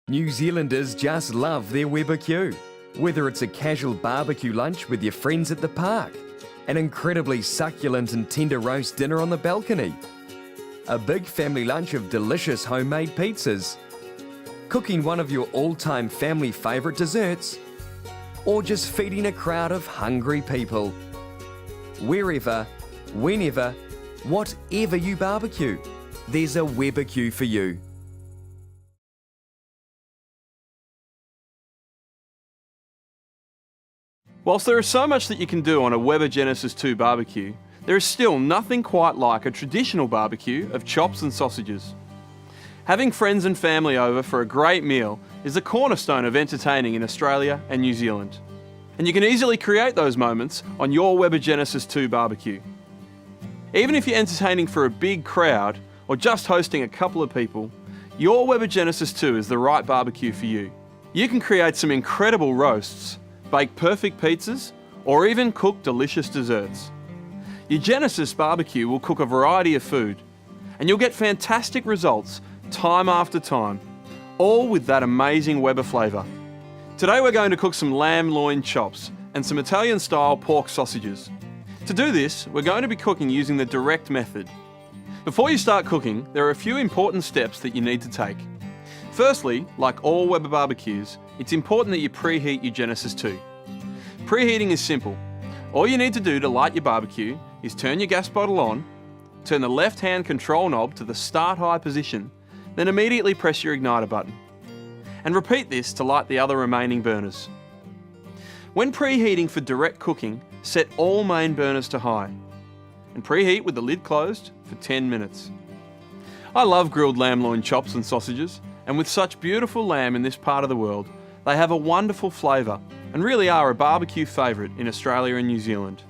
New Zealanders just love their Weber-Q. Whether it's a casual barbecue lunch with your friends at the park, an incredibly succulent and tender roast dinner on the balcony, a big family lunch of delicious homemade pizzas, cooking one of your all-time family favourite desserts, or just feeding a crowd of hungry people. Wherever, whenever, whatever you barbecue, there's a Weber-Q for you. Whilst there is so much that you can do on a Weber Genesis 2 barbecue, there is still nothing quite like a traditional barbecue of chops and sausages. Having friends and family over for a great meal is the cornerstone of entertaining in Australia and New Zealand. And you can easily create those moments on your Weber Genesis 2 barbecue. Even if you're entertaining for a big crowd or just hosting a couple of people, your Weber Genesis 2 is the right barbecue for you. You can create some incredible roasts, bake perfect pizzas, or even cook delicious desserts. Your Genesis barbecue will cook a variety of food, and you'll get fantastic results time after time, all with that amazing Weber flavour. Today we're going to cook some lamb loin chops and some Italian-style pork sausages. To do this, we're going to be cooking using the direct method. Before you start cooking, there are a few important steps that you need to take. Firstly, like all Weber barbecues, it's important that you preheat your Genesis 2. Preheating is simple. All you need to do to light your barbecue is turn your gas bottle on, turn the left-hand control knob to the start high position, then immediately press your igniter button. And repeat this to light the other remaining burners. When preheating for direct cooking, set all main burners to high and preheat with the lid closed for 10 minutes. I love grilled lamb loin chops and sausages, and with such beautiful lamb in this part of the world, they have a wonderful flavour and really are a barbecue favourite in Australia and New Zealand.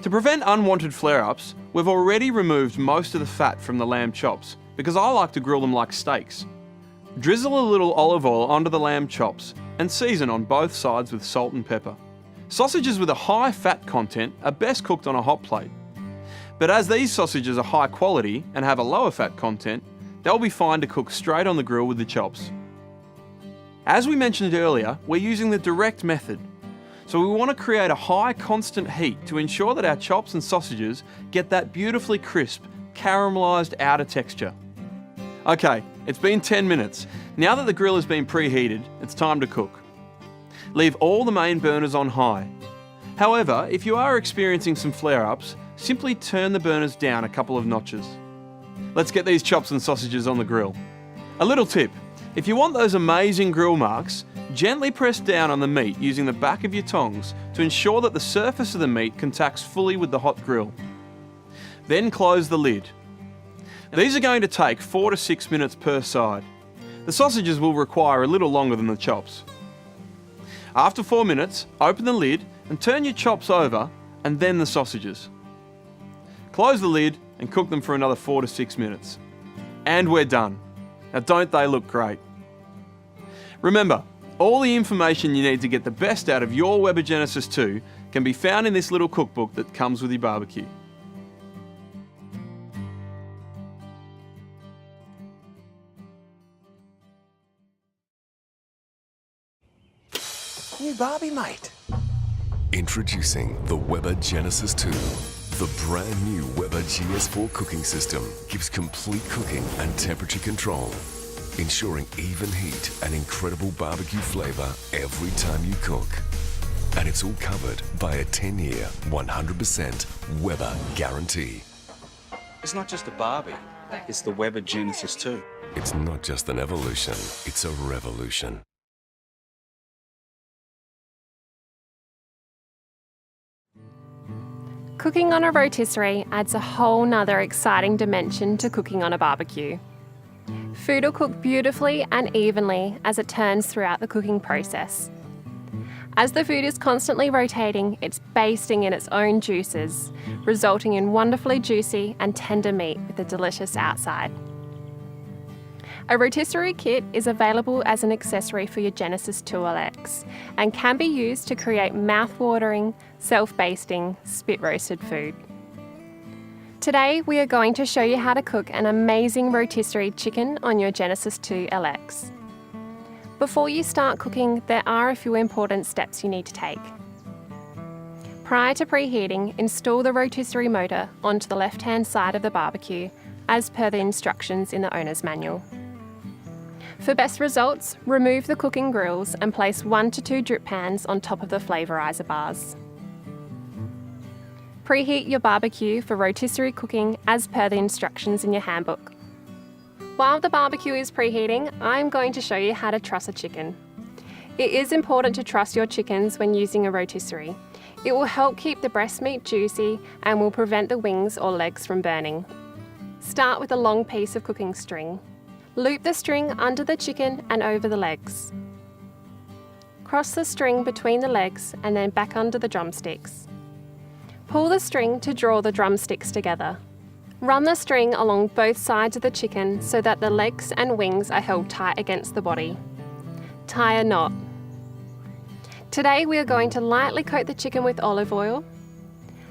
To prevent unwanted flare-ups, we've already removed most of the fat from the lamb chops because I like to grill them like steaks. Drizzle a little olive oil onto the lamb chops and season on both sides with salt and pepper. Sausages with a high fat content are best cooked on a hot plate. But as these sausages are high quality and have a lower fat content, they'll be fine to cook straight on the grill with the chops. As we mentioned earlier, we're using the direct method. So we want to create a high constant heat to ensure that our chops and sausages get that beautifully crisp, caramelised outer texture. Okay, it's been 10 minutes. Now that the grill has been preheated, it's time to cook. Leave all the main burners on high. However, if you are experiencing some flare-ups, simply turn the burners down a couple of notches. Let's get these chops and sausages on the grill. A little tip, if you want those amazing grill marks, gently press down on the meat using the back of your tongs to ensure that the surface of the meat contacts fully with the hot grill. Then close the lid. These are going to take 4 to 6 minutes per side. The sausages will require a little longer than the chops. After 4 minutes, open the lid and turn your chops over and then the sausages. Close the lid and cook them for another 4 to 6 minutes. And we're done. Now don't they look great? Remember, all the information you need to get the best out of your Weber Genesis 2 can be found in this little cookbook that comes with your barbecue. New Barbie mate. Introducing the Weber Genesis 2. The brand new Weber GS4 cooking system gives complete cooking and temperature control, ensuring even heat and incredible barbecue flavour every time you cook. And it's all covered by a 10-year, 100% Weber guarantee. It's not just a Barbie, it's the Weber Genesis 2. It's not just an evolution, it's a revolution. Cooking on a rotisserie adds a whole nother exciting dimension to cooking on a barbecue. Food will cook beautifully and evenly as it turns throughout the cooking process. As the food is constantly rotating, it's basting in its own juices, resulting in wonderfully juicy and tender meat with a delicious outside. A rotisserie kit is available as an accessory for your Genesis 2LX and can be used to create mouth-watering, self-basting, spit-roasted food. Today we are going to show you how to cook an amazing rotisserie chicken on your Genesis 2LX. Before you start cooking, there are a few important steps you need to take. Prior to preheating, install the rotisserie motor onto the left-hand side of the barbecue as per the instructions in the owner's manual. For best results, remove the cooking grills and place 1 to 2 drip pans on top of the flavourizer bars. Preheat your barbecue for rotisserie cooking as per the instructions in your handbook. While the barbecue is preheating, I'm going to show you how to truss a chicken. It is important to truss your chickens when using a rotisserie. It will help keep the breast meat juicy and will prevent the wings or legs from burning. Start with a long piece of cooking string. Loop the string under the chicken and over the legs. Cross the string between the legs and then back under the drumsticks. Pull the string to draw the drumsticks together. Run the string along both sides of the chicken so that the legs and wings are held tight against the body. Tie a knot. Today we are going to lightly coat the chicken with olive oil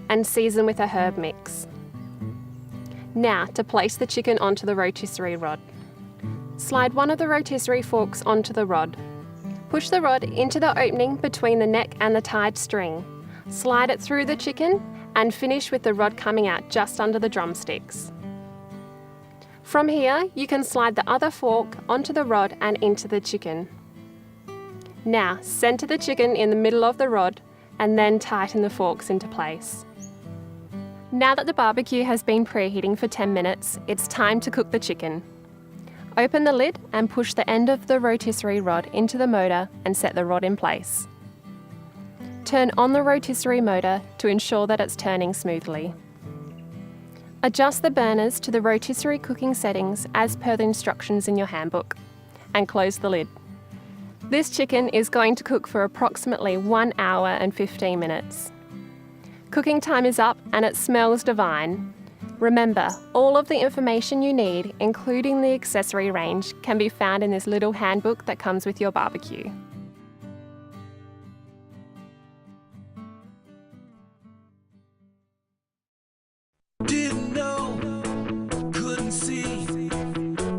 and season with a herb mix. Now to place the chicken onto the rotisserie rod. Slide one of the rotisserie forks onto the rod. Push the rod into the opening between the neck and the tied string. Slide it through the chicken and finish with the rod coming out just under the drumsticks. From here, you can slide the other fork onto the rod and into the chicken. Now, centre the chicken in the middle of the rod and then tighten the forks into place. Now that the barbecue has been preheating for 10 minutes, it's time to cook the chicken. Open the lid and push the end of the rotisserie rod into the motor and set the rod in place. Turn on the rotisserie motor to ensure that it's turning smoothly. Adjust the burners to the rotisserie cooking settings as per the instructions in your handbook and close the lid. This chicken is going to cook for approximately 1 hour and 15 minutes. Cooking time is up and it smells divine. Remember, all of the information you need, including the accessory range, can be found in this little handbook that comes with your barbecue. Didn't know, couldn't see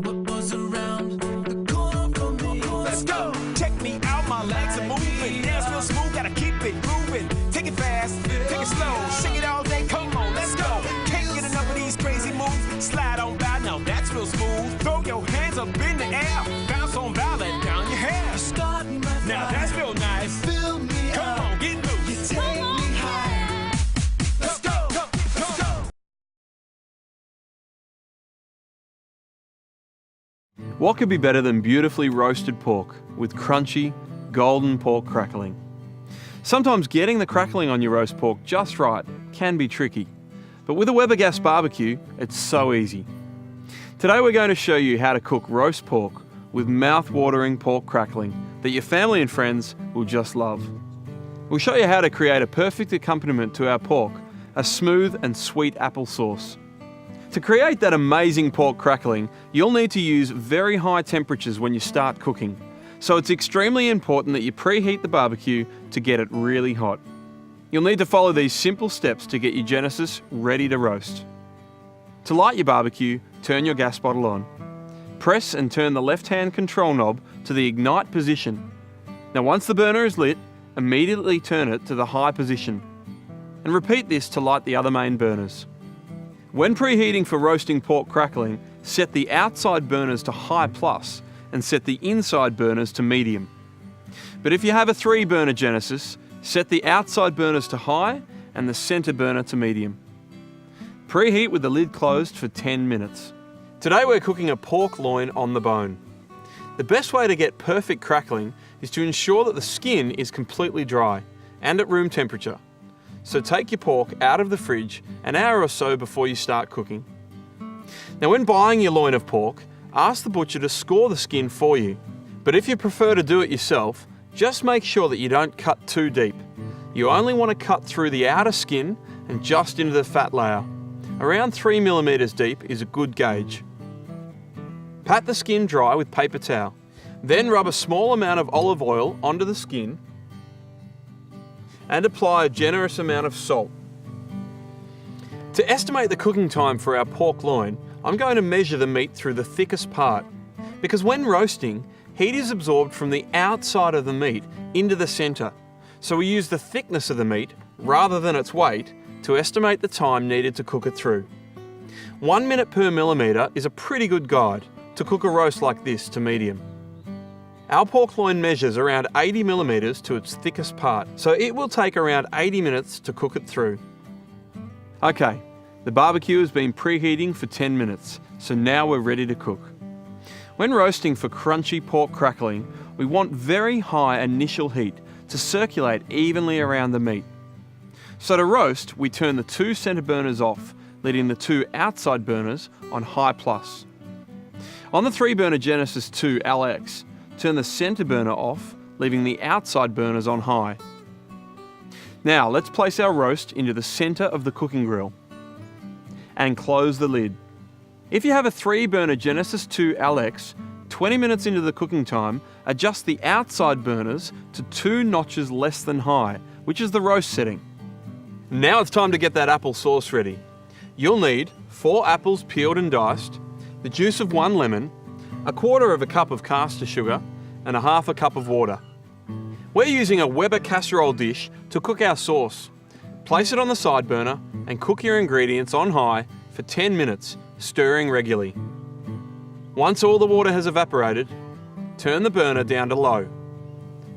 what was around the corner from me. Let's go. Check me out, my legs are moving. Dance real smooth, gotta keep it moving. Take it fast, take it slow. Sing it all day, come on, let's go. Can't get enough of these crazy moves. Slide on by, now that's real smooth. Throw your hands up in the air. Bounce on by, let down your hair. Starting my fire, Now that's real nice. fill me Come up. on, get loose. You take me high. Let's go, let's go. What could be better than beautifully roasted pork with crunchy, golden pork crackling? Sometimes getting the crackling on your roast pork just right can be tricky, but with a Weber gas barbecue, it's so easy. Today we're going to show you how to cook roast pork with mouth-watering pork crackling that your family and friends will just love. We'll show you how to create a perfect accompaniment to our pork, a smooth and sweet apple sauce. To create that amazing pork crackling, you'll need to use very high temperatures when you start cooking. So it's extremely important that you preheat the barbecue to get it really hot. You'll need to follow these simple steps to get your Genesis ready to roast. To light your barbecue, turn your gas bottle on. Press and turn the left-hand control knob to the ignite position. Now once the burner is lit, immediately turn it to the high position. And repeat this to light the other main burners. When preheating for roasting pork crackling, set the outside burners to high plus and set the inside burners to medium. But if you have a 3-burner Genesis, set the outside burners to high and the centre burner to medium. Preheat with the lid closed for 10 minutes. Today we're cooking a pork loin on the bone. The best way to get perfect crackling is to ensure that the skin is completely dry and at room temperature. So take your pork out of the fridge an hour or so before you start cooking. Now when buying your loin of pork, ask the butcher to score the skin for you. But if you prefer to do it yourself, just make sure that you don't cut too deep. You only want to cut through the outer skin and just into the fat layer. Around 3mm deep is a good gauge. Pat the skin dry with paper towel. Then rub a small amount of olive oil onto the skin and apply a generous amount of salt. To estimate the cooking time for our pork loin, I'm going to measure the meat through the thickest part, because when roasting, heat is absorbed from the outside of the meat into the centre, so we use the thickness of the meat rather than its weight to estimate the time needed to cook it through. 1 minute per millimetre is a pretty good guide to cook a roast like this to medium. Our pork loin measures around 80 millimetres to its thickest part, so it will take around 80 minutes to cook it through. Okay, the barbecue has been preheating for 10 minutes, so now we're ready to cook. When roasting for crunchy pork crackling, we want very high initial heat to circulate evenly around the meat. So to roast, we turn the 2 centre burners off, leaving the 2 outside burners on high plus. On the 3-burner Genesis 2 LX, turn the centre burner off, leaving the outside burners on high. Now let's place our roast into the centre of the cooking grill and close the lid. If you have a 3-burner Genesis 2 LX, 20 minutes into the cooking time, adjust the outside burners to 2 notches less than high, which is the roast setting. Now it's time to get that apple sauce ready. You'll need 4 apples peeled and diced, the juice of 1 lemon, 1/4 cup of caster sugar, and 1/2 cup of water. We're using a Weber casserole dish to cook our sauce. Place it on the side burner and cook your ingredients on high for 10 minutes, stirring regularly. Once all the water has evaporated, turn the burner down to low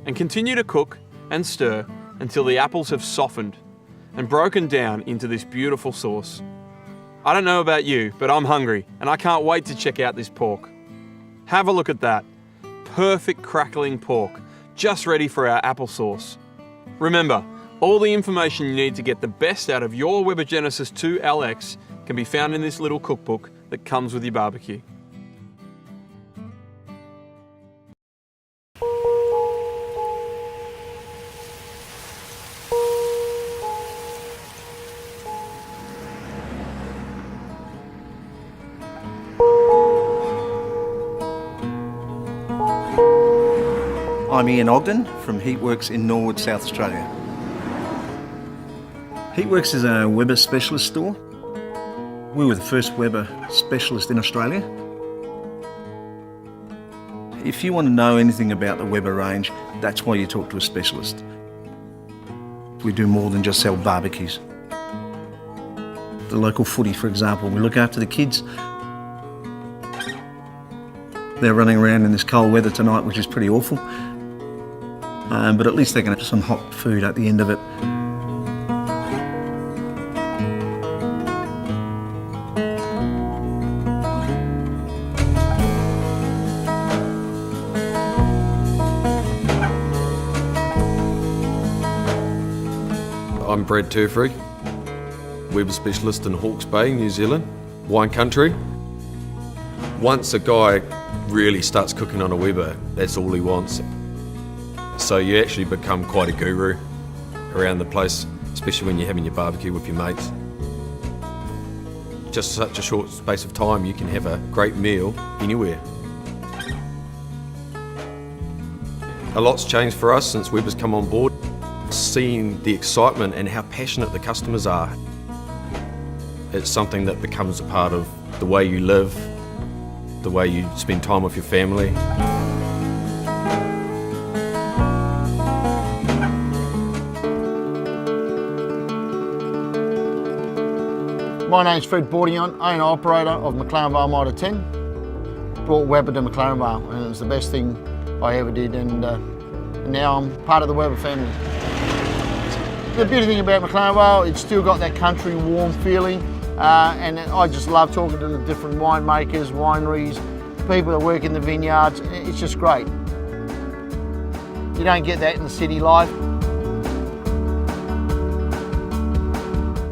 and continue to cook and stir until the apples have softened and broken down into this beautiful sauce. I don't know about you, but I'm hungry and I can't wait to check out this pork. Have a look at that. Perfect crackling pork, just ready for our applesauce. Remember, all the information you need to get the best out of your Weber Genesis 2 LX can be found in this little cookbook that comes with your barbecue. I'm Ian Ogden from Heatworks in Norwood, South Australia. Heatworks is a Weber specialist store. We were the first Weber specialist in Australia. If you want to know anything about the Weber range, that's why you talk to a specialist. We do more than just sell barbecues. The local footy, for example, we look after the kids. They're running around in this cold weather tonight, which is pretty awful. But at least they're going to have some hot food at the end of it. I'm Brad Turfrey, Weber specialist in Hawke's Bay, New Zealand, wine country. Once a guy really starts cooking on a Weber, that's all he wants. So you actually become quite a guru around the place, especially when you're having your barbecue with your mates. Just such a short space of time, you can have a great meal anywhere. A lot's changed for us since Weber's come on board. Seeing the excitement and how passionate the customers are, it's something that becomes a part of the way you live, the way you spend time with your family. My name's Fred Bourdion, owner-operator of McLaren Vale Mitre 10. Brought Weber to McLaren Vale and it was the best thing I ever did, and now I'm part of the Weber family. The beauty thing about McLaren Vale, it's still got that country warm feeling, and I just love talking to the different winemakers, wineries, people that work in the vineyards. It's just great. You don't get that in the city life.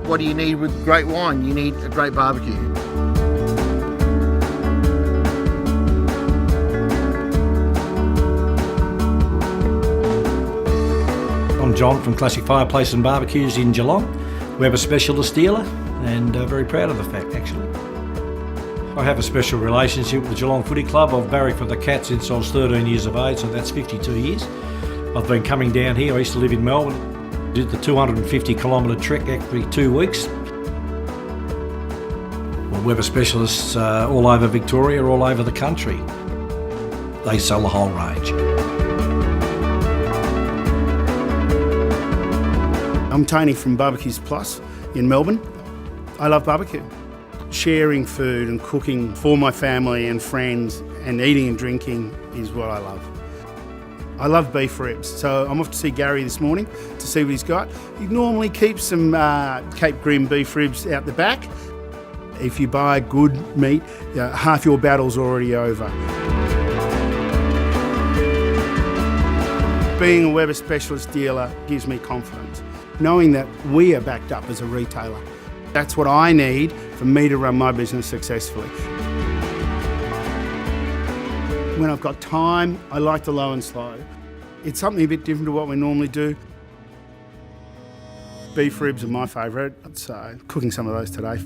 What do you need with great wine? You need a great barbecue. I'm John from Classic Fireplace and Barbecues in Geelong. Weber specialist dealer, and very proud of the fact actually. I have a special relationship with the Geelong Footy Club. I've barracked for the Cats since I was 13 years of age, so that's 52 years. I've been coming down here. I used to live in Melbourne. Did the 250 kilometre trek every 2 weeks. Well, Weber specialists all over Victoria, all over the country. they sell the whole range. I'm Tony from Barbecues Plus in Melbourne. I love barbecue. Sharing food and cooking for my family and friends and eating and drinking is what I love. I love beef ribs, so I'm off to see Gary this morning to see what he's got. He normally keeps some Cape Grim beef ribs out the back. If you buy good meat, half your battle's already over. Being a Weber Specialist dealer gives me confidence, knowing that we are backed up as a retailer. That's what I need for me to run my business successfully. When I've got time, I like the low and slow. It's something a bit different to what we normally do. Beef ribs are my favourite, so cooking some of those today.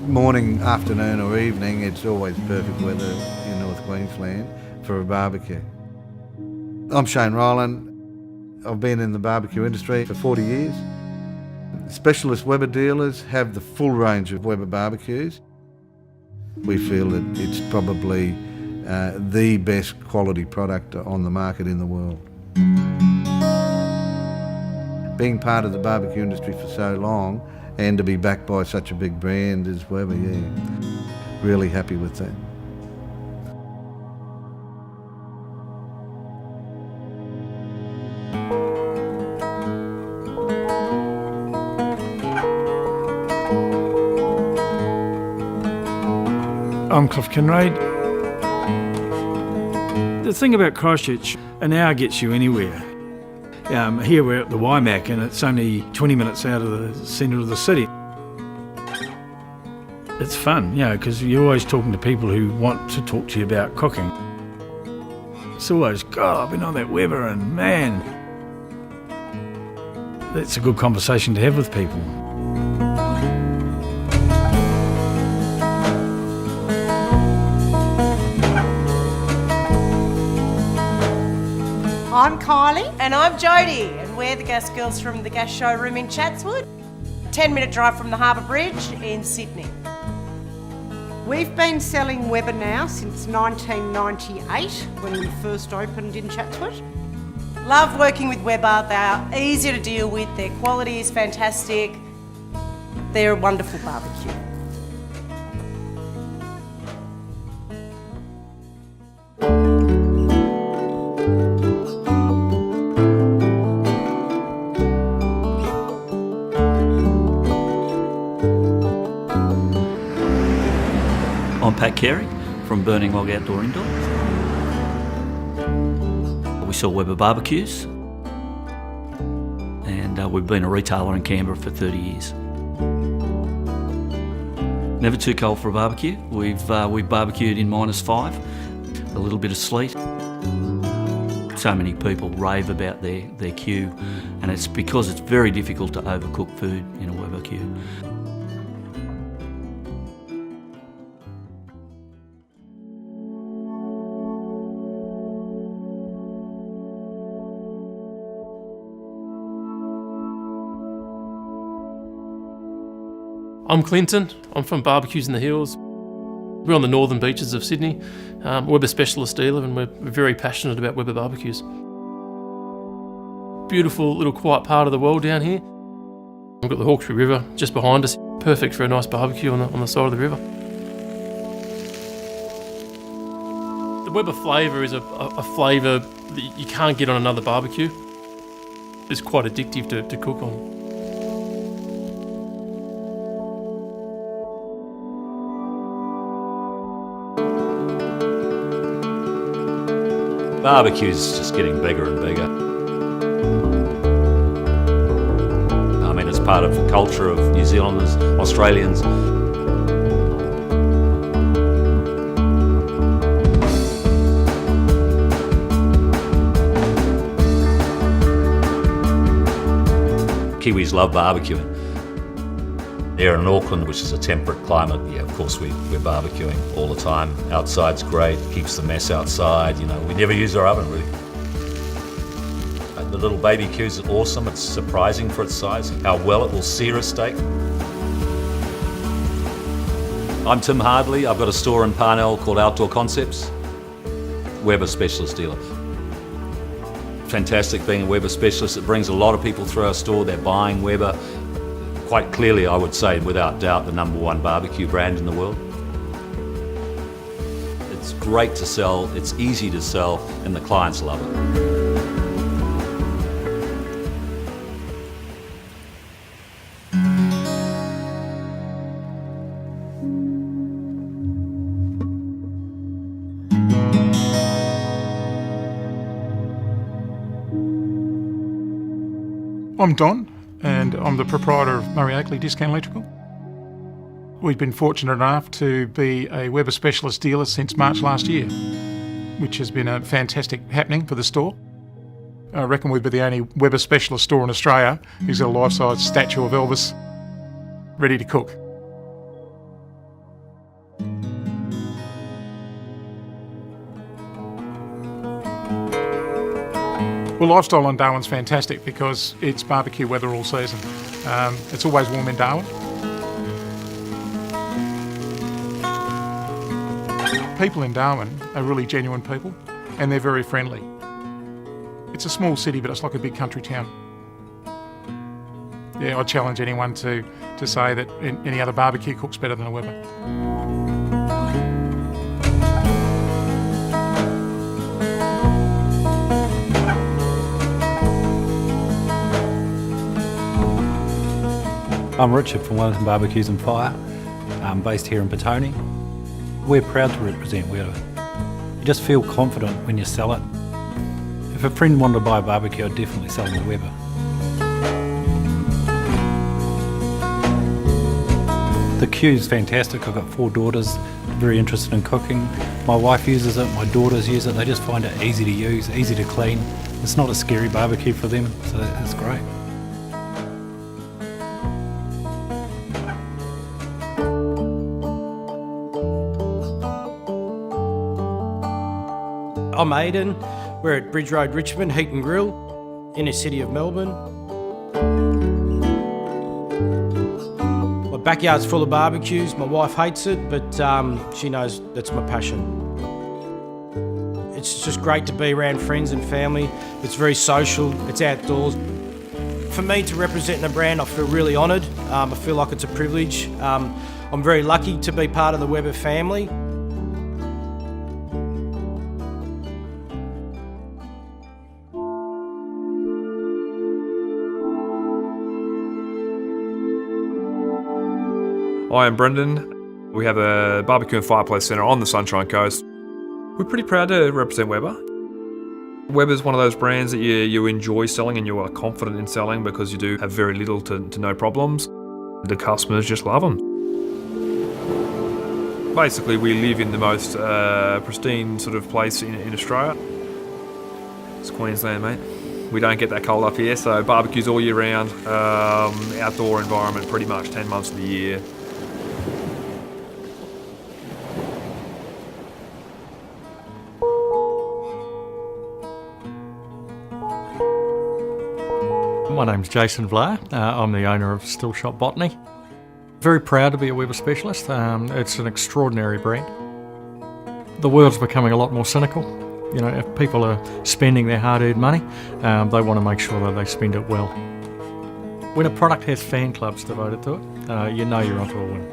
Morning, afternoon or evening, it's always perfect weather in North Queensland for a barbecue. I'm Shane Rowland. I've been in the barbecue industry for 40 years. Specialist Weber dealers have the full range of Weber barbecues. We feel that it's probably the best quality product on the market in the world. Being part of the barbecue industry for so long and to be backed by such a big brand as Weber, really happy with that. I'm Cliff Kinraid. The thing about Christchurch, an hour gets you anywhere. Here we're at the Waimak and it's only 20 minutes out of the centre of the city. It's fun, because you're always talking to people who want to talk to you about cooking. It's always, God, I've been on that Weber and man, that's a good conversation to have with people. I'm Kylie. And I'm Jodie, and we're the Gas Girls from the Gas Showroom in Chatswood. 10-minute drive from the Harbour Bridge in Sydney. We've been selling Weber now since 1998 when we first opened in Chatswood. Love working with Weber. They are easy to deal with, their quality is fantastic. They're a wonderful barbecue. I'm Pat Carey from Burning Log Outdoor Indoor. We sell Weber barbecues and we've been a retailer in Canberra for 30 years. Never too cold for a barbecue. We've barbecued in -5, a little bit of sleet. So many people rave about their queue, and it's because it's very difficult to overcook food in a Weber queue. I'm Clinton. I'm from Barbecues in the Hills. We're on the northern beaches of Sydney. Weber Specialist dealer, and we're very passionate about Weber barbecues. Beautiful little quiet part of the world down here. We've got the Hawkesbury River just behind us. Perfect for a nice barbecue on the side of the river. The Weber flavour is a flavour that you can't get on another barbecue. It's quite addictive to cook on. Barbecue's just getting bigger and bigger. I mean, it's part of the culture of New Zealanders, Australians. Kiwis love barbecuing. Here in Auckland, which is a temperate climate, of course we're barbecuing all the time. Outside's great, keeps the mess outside, we never use our oven really. The little baby Q's awesome. It's surprising for its size, how well it will sear a steak. I'm Tim Hardley. I've got a store in Parnell called Outdoor Concepts. Weber specialist dealer. Fantastic being a Weber specialist. It brings a lot of people through our store. They're buying Weber. Quite clearly, I would say, without doubt, the #1 barbecue brand in the world. It's great to sell, it's easy to sell, and the clients love it. I'm Don, and I'm the proprietor of Murray Oakley Discount Electrical. We've been fortunate enough to be a Weber specialist dealer since March last year, which has been a fantastic happening for the store. I reckon we'd be the only Weber specialist store in Australia who's got a life-size statue of Elvis ready to cook. Well, lifestyle on Darwin's fantastic because it's barbecue weather all season. It's always warm in Darwin. People in Darwin are really genuine people and they're very friendly. It's a small city, but it's like a big country town. Yeah, I challenge anyone to say that any other barbecue cooks better than a Weber. I'm Richard from Wellington Barbecues and Fire. I'm based here in Petone. We're proud to represent Weber. You just feel confident when you sell it. If a friend wanted to buy a barbecue, I'd definitely sell them a Weber. The Q's fantastic. I've got 4 daughters, very interested in cooking. My wife uses it, my daughters use it. They just find it easy to use, easy to clean. It's not a scary barbecue for them, so it's great. I'm Aidan. We're at Bridge Road, Richmond, Heat and Grill, inner city of Melbourne. My backyard's full of barbecues. My wife hates it, but she knows that's my passion. It's just great to be around friends and family. It's very social, it's outdoors. For me to represent the brand, I feel really honoured. I feel like it's a privilege. I'm very lucky to be part of the Weber family. I am Brendan. We have a barbecue and fireplace centre on the Sunshine Coast. We're pretty proud to represent Weber. Weber's one of those brands that you enjoy selling and you are confident in selling because you do have very little to no problems. The customers just love them. Basically, we live in the most pristine sort of place in Australia. It's Queensland, mate. We don't get that cold up here, so barbecues all year round. Outdoor environment pretty much 10 months of the year. My name's Jason Vlaar. I'm the owner of Still Shop Botany. Very proud to be a Weber specialist. It's an extraordinary brand. The world's becoming a lot more cynical. You know, if people are spending their hard-earned money, they want to make sure that they spend it well. When a product has fan clubs devoted to it, you know you're onto a win.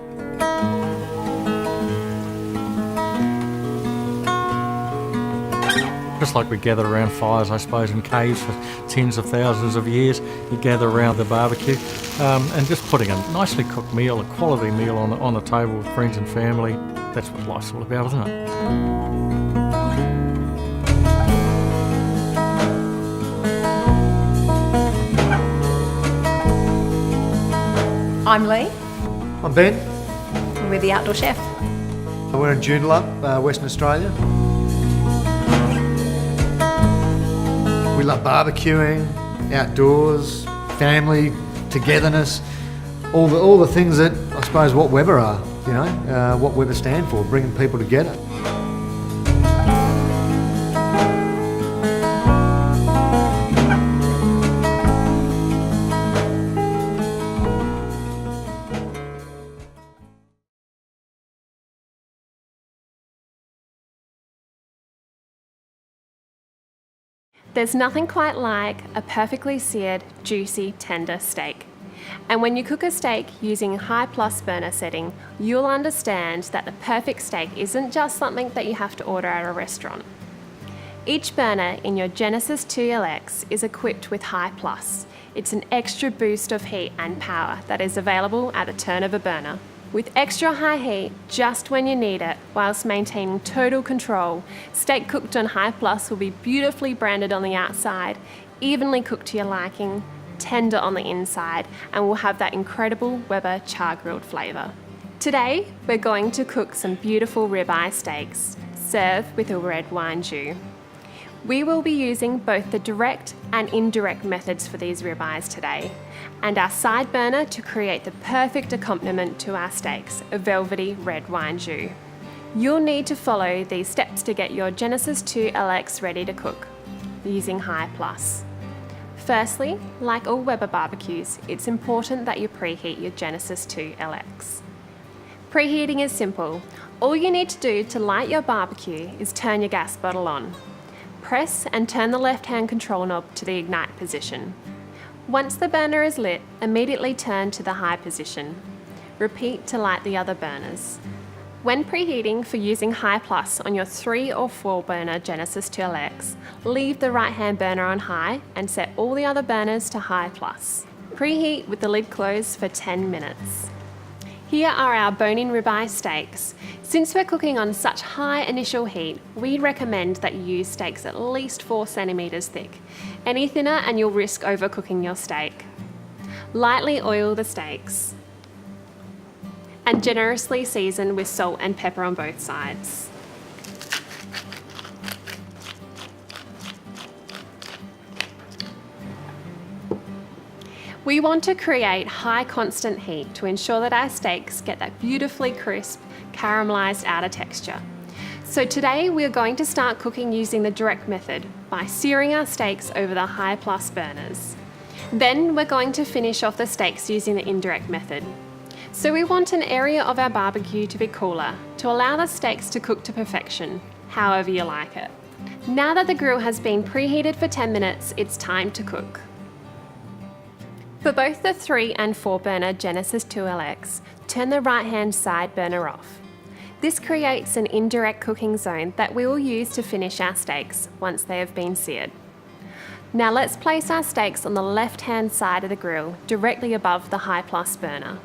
Just like we gather around fires, I suppose, in caves for tens of thousands of years, you gather around the barbecue and just putting a nicely cooked meal, a quality meal on the table with friends and family. That's what life's all about, isn't it? I'm Lee. I'm Ben. And we're the Outdoor Chef. We're in Joondalup, Western Australia. We love barbecuing, outdoors, family, togetherness, all the things that I suppose what Weber are, you know, what Weber stand for, bringing people together. There's nothing quite like a perfectly seared, juicy, tender steak. And when you cook a steak using high plus burner setting, you'll understand that the perfect steak isn't just something that you have to order at a restaurant. Each burner in your Genesis 2LX is equipped with high plus. It's an extra boost of heat and power that is available at the turn of a burner. With extra high heat just when you need it, whilst maintaining total control, steak cooked on high plus will be beautifully branded on the outside, evenly cooked to your liking, tender on the inside, and will have that incredible Weber char-grilled flavour. Today, we're going to cook some beautiful ribeye steaks, served with a red wine jus. We will be using both the direct and indirect methods for these ribeyes today, and our side burner to create the perfect accompaniment to our steaks, a velvety red wine jus. You'll need to follow these steps to get your Genesis 2LX ready to cook, using high plus. Firstly, like all Weber barbecues, it's important that you preheat your Genesis 2LX. Preheating is simple. All you need to do to light your barbecue is turn your gas bottle on. Press and turn the left-hand control knob to the ignite position. Once the burner is lit, immediately turn to the high position. Repeat to light the other burners. When preheating for using high plus on your 3 or 4 burner Genesis 2LX, leave the right-hand burner on high and set all the other burners to high plus. Preheat with the lid closed for 10 minutes. Here are our bone-in ribeye steaks. Since we're cooking on such high initial heat, we recommend that you use steaks at least 4 centimetres thick. Any thinner and you'll risk overcooking your steak. Lightly oil the steaks and generously season with salt and pepper on both sides. We want to create high constant heat to ensure that our steaks get that beautifully crisp, caramelised outer texture. So today we're going to start cooking using the direct method by searing our steaks over the high plus burners. Then we're going to finish off the steaks using the indirect method. So we want an area of our barbecue to be cooler to allow the steaks to cook to perfection, however you like it. Now that the grill has been preheated for 10 minutes, it's time to cook. For both the 3 and 4 burner Genesis 2LX, turn the right hand side burner off. This creates an indirect cooking zone that we will use to finish our steaks once they have been seared. Now let's place our steaks on the left hand side of the grill, directly above the high plus burner.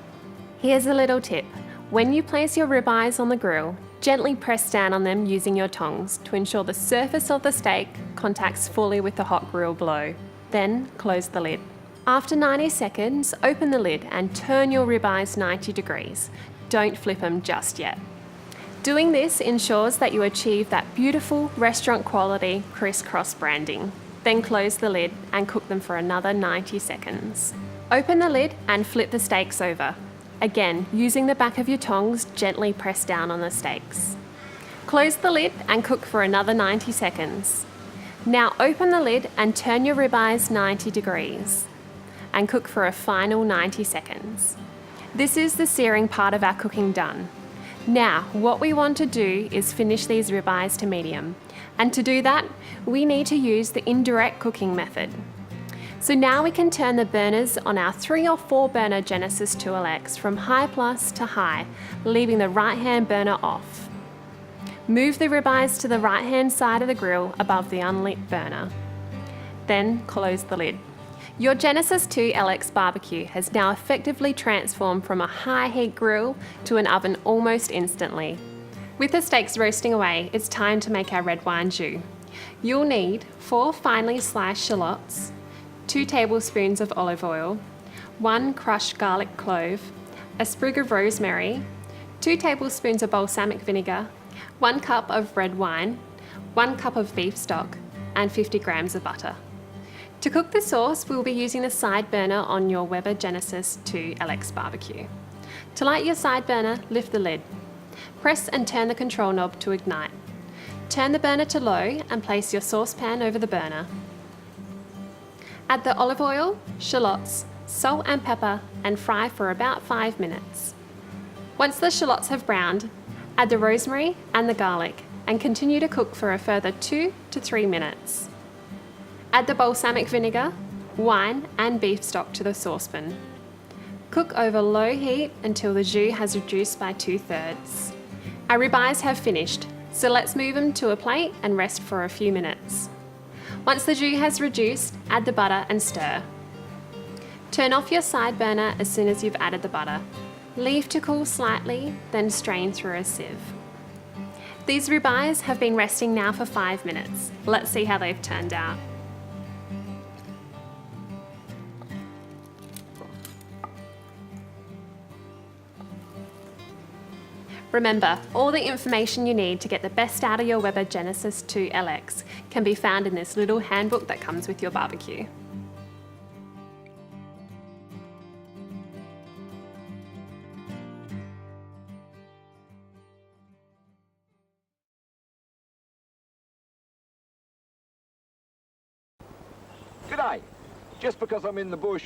Here's a little tip. When you place your ribeyes on the grill, gently press down on them using your tongs to ensure the surface of the steak contacts fully with the hot grill below. Then close the lid. After 90 seconds, open the lid and turn your ribeyes 90 degrees. Don't flip them just yet. Doing this ensures that you achieve that beautiful restaurant quality crisscross branding. Then close the lid and cook them for another 90 seconds. Open the lid and flip the steaks over. Again, using the back of your tongs, gently press down on the steaks. Close the lid and cook for another 90 seconds. Now open the lid and turn your ribeyes 90 degrees and cook for a final 90 seconds. This is the searing part of our cooking done. Now, what we want to do is finish these ribeyes to medium. And to do that, we need to use the indirect cooking method. So now we can turn the burners on our 3 or 4 burner Genesis 2LX from high plus to high, leaving the right hand burner off. Move the ribeyes to the right hand side of the grill above the unlit burner. Then close the lid. Your Genesis 2LX barbecue has now effectively transformed from a high heat grill to an oven almost instantly. With the steaks roasting away, it's time to make our red wine jus. You'll need 4 finely sliced shallots, 2 tablespoons of olive oil, 1 crushed garlic clove, a sprig of rosemary, 2 tablespoons of balsamic vinegar, 1 cup of red wine, 1 cup of beef stock, and 50 grams of butter. To cook the sauce, we'll be using the side burner on your Weber Genesis 2LX barbecue. To light your side burner, lift the lid. Press and turn the control knob to ignite. Turn the burner to low and place your saucepan over the burner. Add the olive oil, shallots, salt and pepper and fry for about 5 minutes. Once the shallots have browned, add the rosemary and the garlic and continue to cook for a further 2 to 3 minutes. Add the balsamic vinegar, wine and beef stock to the saucepan. Cook over low heat until the jus has reduced by 2/3. Our ribeyes have finished, so let's move them to a plate and rest for a few minutes. Once the jus has reduced, add the butter and stir. Turn off your side burner as soon as you've added the butter. Leave to cool slightly, then strain through a sieve. These ribeyes have been resting now for 5 minutes. Let's see how they've turned out. Remember, all the information you need to get the best out of your Weber Genesis 2 LX can be found in this little handbook that comes with your barbecue. G'day. Just because I'm in the bush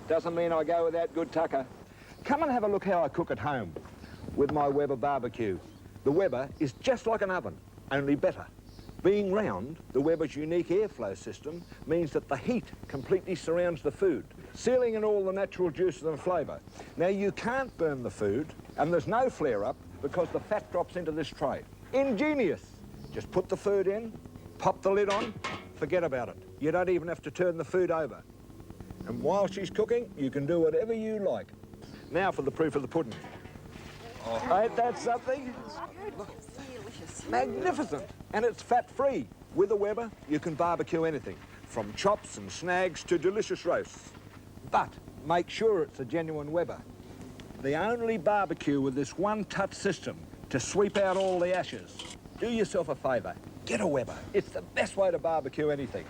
doesn't mean I go without good tucker. Come and have a look how I cook at home with my Weber barbecue. The Weber is just like an oven, only better. Being round, the Weber's unique airflow system means that the heat completely surrounds the food, sealing in all the natural juices and flavour. Now you can't burn the food, and there's no flare-up because the fat drops into this tray. Ingenious. Just put the food in, pop the lid on, forget about it. You don't even have to turn the food over. And while she's cooking, you can do whatever you like. Now for the proof of the pudding. Oh, ain't that something? Magnificent. And it's fat-free. With a Weber, you can barbecue anything, from chops and snags to delicious roasts. But make sure it's a genuine Weber. The only barbecue with this one-touch system to sweep out all the ashes. Do yourself a favour. Get a Weber. It's the best way to barbecue anything.